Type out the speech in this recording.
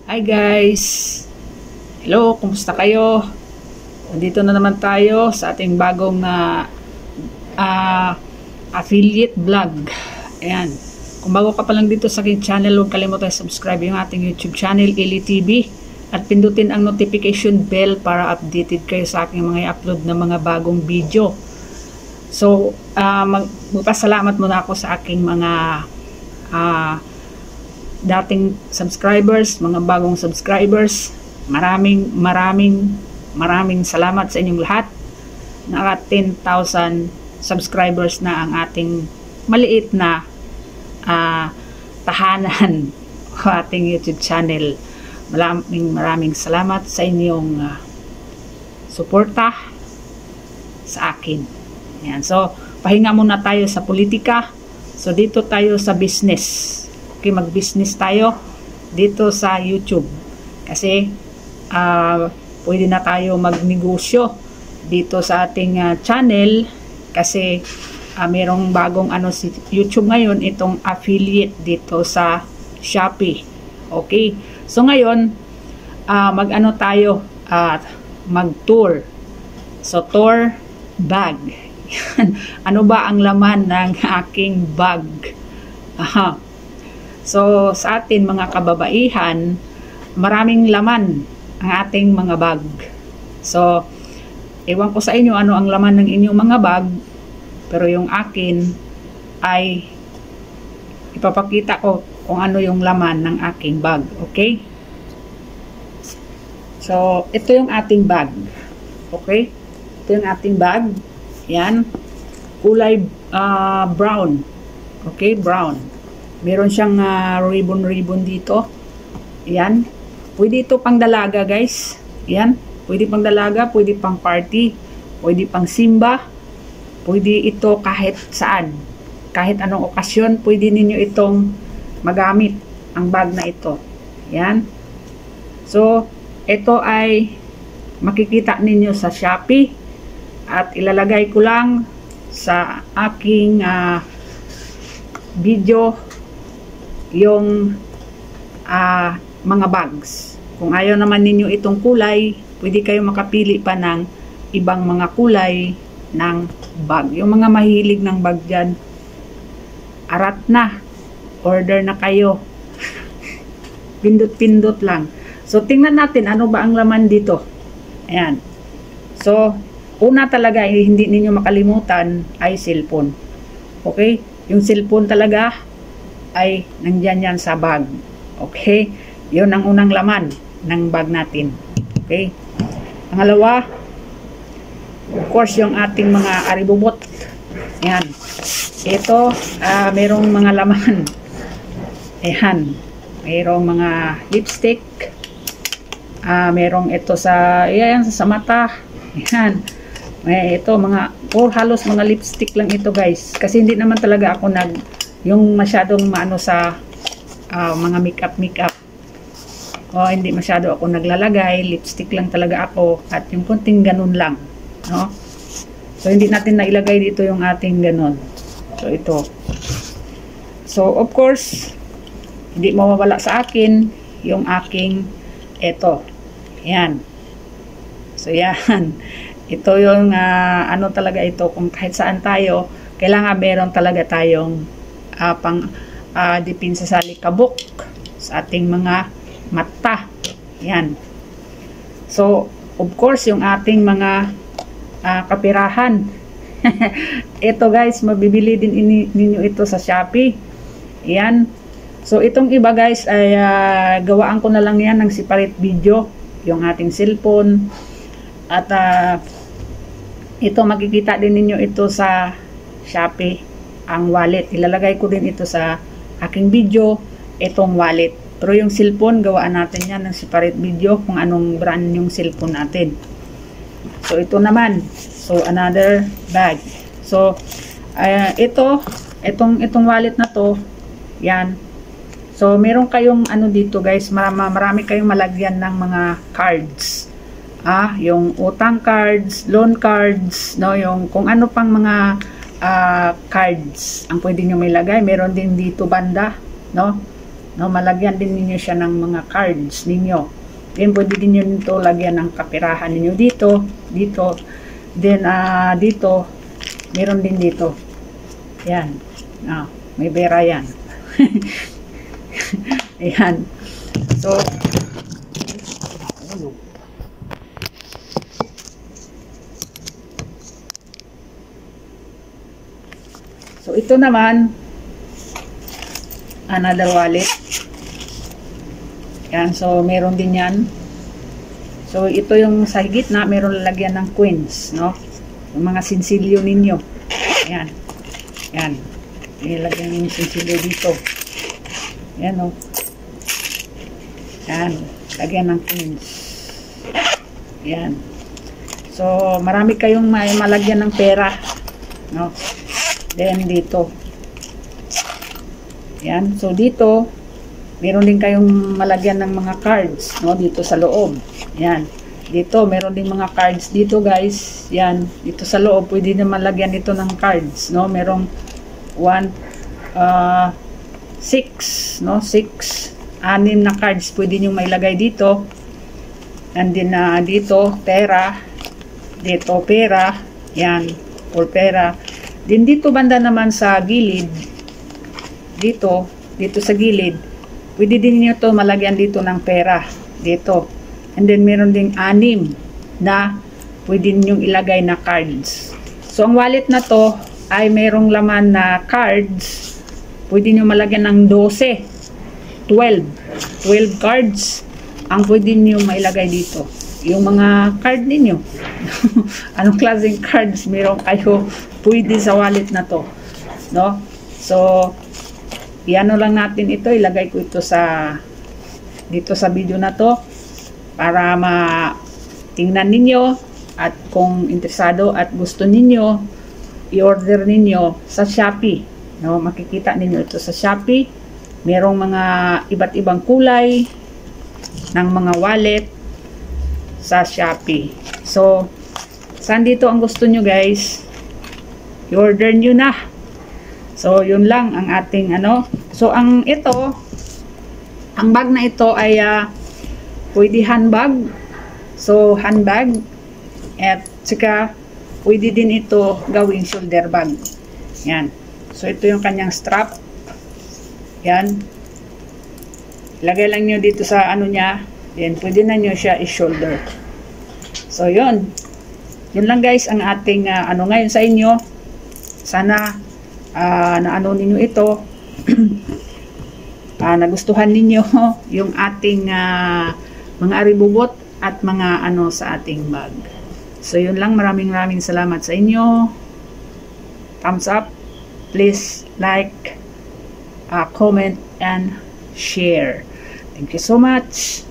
Hi guys! Hello, kumusta kayo? Nandito na naman tayo sa ating bagong affiliate vlog. Ayan. Kung bago ka pa lang dito sa aking channel, huwag kalimutan subscribe yung ating YouTube channel, Eli TV. At pindutin ang notification bell para updated kayo sa aking mga upload na mga bagong video. So, magpasalamat muna ako sa aking mga dating subscribers, mga bagong subscribers. Maraming salamat sa inyong lahat. Naka 10,000 subscribers na ang ating maliit na tahanan o ating YouTube channel. Maraming salamat sa inyong suporta sa akin. Yan. So, pahinga muna tayo sa politika. So, dito tayo sa business. Okay, mag-business tayo dito sa YouTube. Kasi, pwede na tayo magnegosyo dito sa ating channel. Kasi, mayroong bagong si YouTube ngayon, itong affiliate dito sa Shopee. Okay. So, ngayon, mag-ano tayo, mag-tour. So, tour bag. Ano ba ang laman ng aking bag? So, sa atin mga kababaihan, maraming laman ang ating mga bag. So, ewan ko sa inyo ano ang laman ng inyong mga bag, pero yung akin ay ipapakita ko kung ano yung laman ng aking bag. Okay? So, ito yung ating bag. Okay? Ito yung ating bag. Yan. Kulay brown. Okay? Brown. Meron siyang ribbon dito. Yan. Pwede ito pang dalaga, guys. Yan. Pwede pang dalaga, pwede pang party, pwede pang simba. Pwede ito kahit saan. Kahit anong okasyon, pwede ninyo itong magamit ang bag na ito. Yan. So, ito ay makikita ninyo sa Shopee at ilalagay ko lang sa aking video yung mga bags. Kung ayaw naman ninyo itong kulay, pwede kayo makapili pa ng ibang mga kulay ng bag. Yung mga mahilig ng bag dyan, arat na. Order na kayo. Pindot-pindot lang. So, tingnan natin ano ba ang laman dito. Ayan. So, una talaga, hindi ninyo makalimutan ay cellphone. Okay? Yung cellphone talaga ay nandyan yan sa bag. Okay? Yun ang unang laman ng bag natin. Okay? Pangalawa, of course, yung ating mga aribobot. Ayan. Ito, merong mga laman. Ayan. Merong mga lipstick. Merong ito sa mata. Ayan. Ito, halos mga lipstick lang ito, guys. Kasi hindi naman talaga ako yung masyadong maano sa mga makeup. O, hindi masyado ako naglalagay. Lipstick lang talaga ako. At yung kunting ganun lang. No? So, hindi natin nailagay dito yung ating ganun. So, ito. So, of course, hindi mawawala sa akin yung aking ito. Yan. So, yan. Ito yung ano talaga ito. Kung kahit saan tayo, kailangan meron talaga tayong depensa sa likabok sa ating mga mata. Yan. So, of course, yung ating mga kapirahan. Ito, guys, mabibili din ninyo ito sa Shopee. Yan. So, itong iba, guys, ay gawaan ko na lang yan ng separate video. Yung ating cellphone. At ito, makikita din ninyo ito sa Shopee. Ang wallet. Ilalagay ko din ito sa aking video. Itong wallet. Pero yung cellphone, gawaan natin yan ng separate video kung anong brand yung cellphone natin. So, ito naman. So, another bag. So, itong wallet na to, yan. So, meron kayong dito, guys, marami kayong malagyan ng mga cards. Yung utang cards, loan cards, no, yung kung ano pang mga cards ang pwede nyo may lagay. Meron din dito banda, no? No, malagyan din ninyo siya ng mga cards ninyo. Then pwede din nyo nito lagyan ng kapirahan ninyo dito, dito. Then dito, meron din dito. Yan. May pera yan. Ayan. So ito naman, another wallet. Yan, so meron din yan. So ito yung sa gitna, meron lalagyan ng coins, no? Yung mga sinsilyo ninyo. Yan. Yan. Ilagyan yung sinsilyo dito. Yan, no? Yan. Lagyan ng coins. Yan. So marami kayong malagyan ng pera, no? Then dito. Yan. So dito, meron din kayong malagyan ng mga cards, no, dito sa loob. Yan. Dito, meron din mga cards dito, guys. Yan. Dito sa loob, pwede naman lagyan dito ng cards, no. Merong 6, no, 6. 6 na cards pwede nyo mailagay dito. And then dito, pera. Dito, pera. Yan. Or pera. Then dito banda naman sa gilid. Dito sa gilid. Pwede din nyo to malagyan dito ng pera. Dito. And then meron ding 6 na pwede nyo ilagay na cards. So ang wallet na to ay merong laman na cards. Pwede nyo malagyan ng 12 cards ang pwede nyo mailagay dito. Yung mga card ninyo. Anong klaseng cards meron kayo pwede sa wallet na to. No? So iano lang natin ito, ilagay ko ito dito sa video na to para tingnan ninyo at kung interesado at gusto ninyo i-order ninyo sa Shopee, no, makikita ninyo ito sa Shopee. Merong mga iba't ibang kulay ng mga wallet sa Shopee. So saan dito ang gusto nyo, guys, i-order nyo na. So yun lang ang ating So ang bag na ito ay pwede handbag. So handbag at saka pwede din ito gawing shoulder bag. Yan. So ito yung kanyang strap. Yan. Lagay lang nyo dito sa niya. Then pwede na nyo siya i-shoulder. So yun. Yun lang, guys, ang ating ngayon sa inyo. Sana ninyo ito. Nagustuhan ninyo yung ating mga aribubot at mga sa ating bag. So yun lang, maraming salamat sa inyo. Thumbs up. Please like, comment and share. Thank you so much.